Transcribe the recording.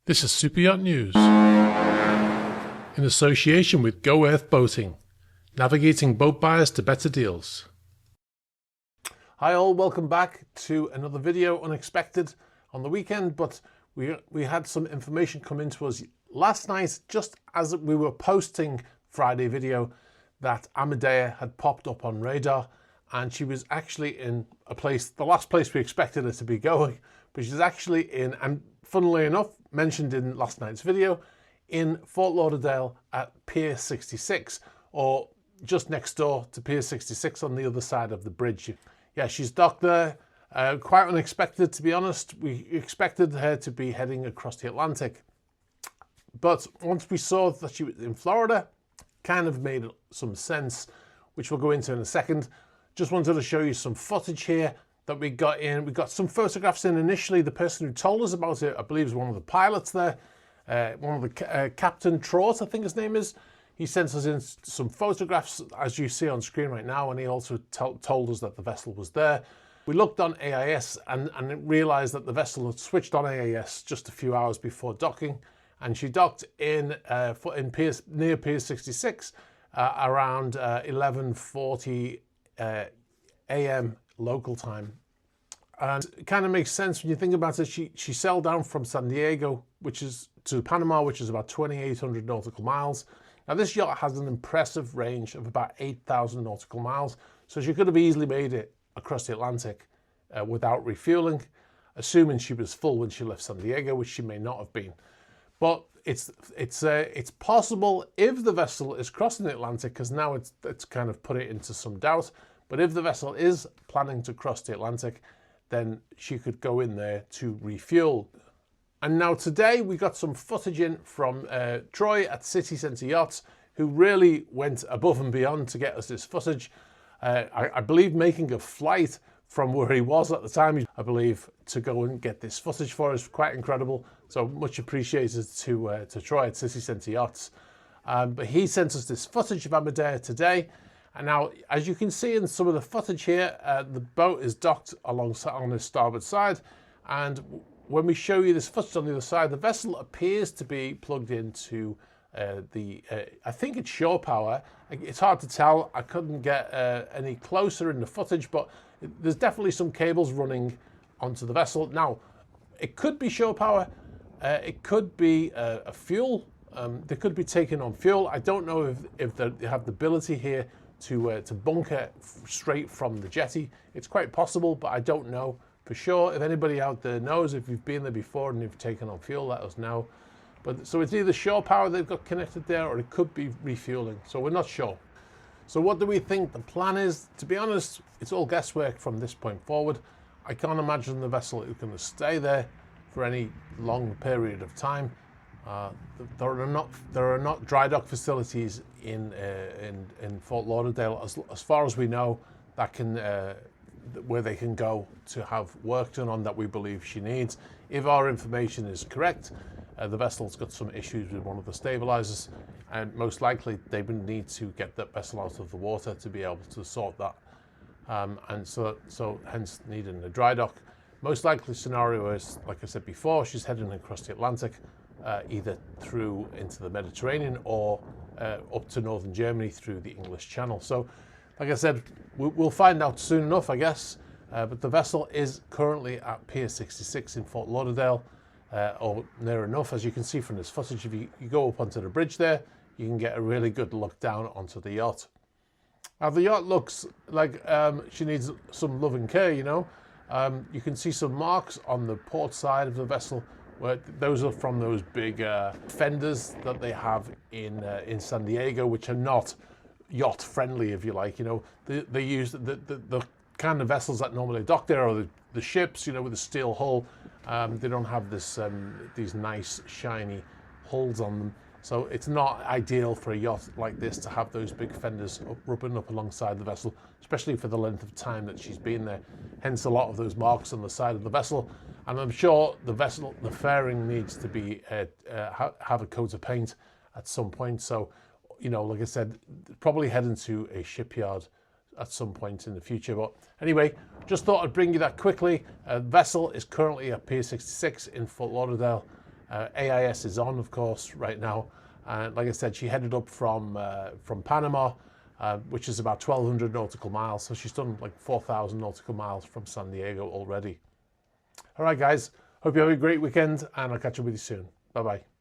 This is Super Yacht News in association with Go Earth Boating, navigating boat buyers to better deals. Hi all, welcome back to another video. Unexpected on the weekend, but we had some information come into us last night just as we were posting Friday video that Amadea had popped up on radar, and she was actually in a place, the last place we expected her to be going, but she's actually in, and funnily enough, mentioned in last night's video, in Fort Lauderdale at Pier 66, or just next door to Pier 66 on the other side of the bridge. Yeah, she's docked there. Quite unexpected, to be honest. We expected her to be heading across the Atlantic. But once we saw that she was in Florida, kind of made some sense, which we'll go into in a second. Just wanted to show you some footage here that we got in. We got some photographs in initially. The person who told us about it, I believe, is one of the pilots there. One of the Captain Trot, I think his name is. He sent us in some photographs, as you see on screen right now, and he also told us that the vessel was there. We looked on AIS and realized that the vessel had switched on AIS just a few hours before docking, and she docked in near Pier 66 around 11:40 a.m. local time. And it kind of makes sense when you think about it. She sailed down from San Diego, which is to Panama, which is about 2,800 nautical miles. Now this yacht has an impressive range of about 8,000 nautical miles, so she could have easily made it across the Atlantic without refueling, assuming she was full when she left San Diego, which she may not have been. But it's possible if the vessel is crossing the Atlantic, because now it's kind of put it into some doubt. But if the vessel is planning to cross the Atlantic, then she could go in there to refuel. And now today we got some footage in from Troy at City Centre Yachts, who really went above and beyond to get us this footage. I believe making a flight from where he was at the time, I believe, to go and get this footage for us. Quite incredible. So much appreciated to Troy at City Centre Yachts. But he sent us this footage of Amadea today. And now, as you can see in some of the footage here, the boat is docked alongside on the starboard side. And when we show you this footage on the other side, the vessel appears to be plugged into I think it's shore power. It's hard to tell. I couldn't get any closer in the footage, but there's definitely some cables running onto the vessel. Now, it could be shore power. It could be a fuel. They could be taking on fuel. I don't know if they have the ability here to bunker straight from the jetty. It's quite possible, but I don't know for sure. If anybody out there knows, if you've been there before and you've taken on fuel, let us know. But so it's either shore power they've got connected there, or it could be refueling. So we're not sure. So what do we think the plan is? To be honest, it's all guesswork from this point forward. I can't imagine the vessel is going to stay there for any long period of time. There are not dry dock facilities in Fort Lauderdale, as far as we know, that can where they can go to have work done on that we believe she needs. If our information is correct, the vessel's got some issues with one of the stabilizers, and most likely they would need to get that vessel out of the water to be able to sort that, and so hence needing a dry dock. Most likely scenario is, like I said before, she's heading across the Atlantic, either through into the Mediterranean or up to northern Germany through the English Channel. So, like I said, we'll find out soon enough, I guess. But the vessel is currently at Pier 66 in Fort Lauderdale, or near enough. As you can see from this footage, if you go up onto the bridge there, you can get a really good look down onto the yacht. Now, the yacht looks like she needs some love and care, you know. You can see some marks on the port side of the vessel, where those are from those big fenders that they have in San Diego, which are not yacht friendly, if you like. You know, they use the kind of vessels that normally dock there, or the ships, you know, with the steel hull. They don't have these nice shiny hulls on them, so it's not ideal for a yacht like this to have those big fenders rubbing up alongside the vessel, especially for the length of time that she's been there. Hence a lot of those marks on the side of the vessel. And I'm sure the fairing needs to be have a coat of paint at some point. So, you know, like I said, probably heading to a shipyard at some point in the future. But anyway, just thought I'd bring you that quickly. Vessel is currently at Pier 66 in Fort Lauderdale. AIS is on, of course, right now. And like I said, she headed up from Panama, which is about 1,200 nautical miles. So she's done like 4,000 nautical miles from San Diego already. All right, guys. Hope you have a great weekend, and I'll catch up with you soon. Bye-bye.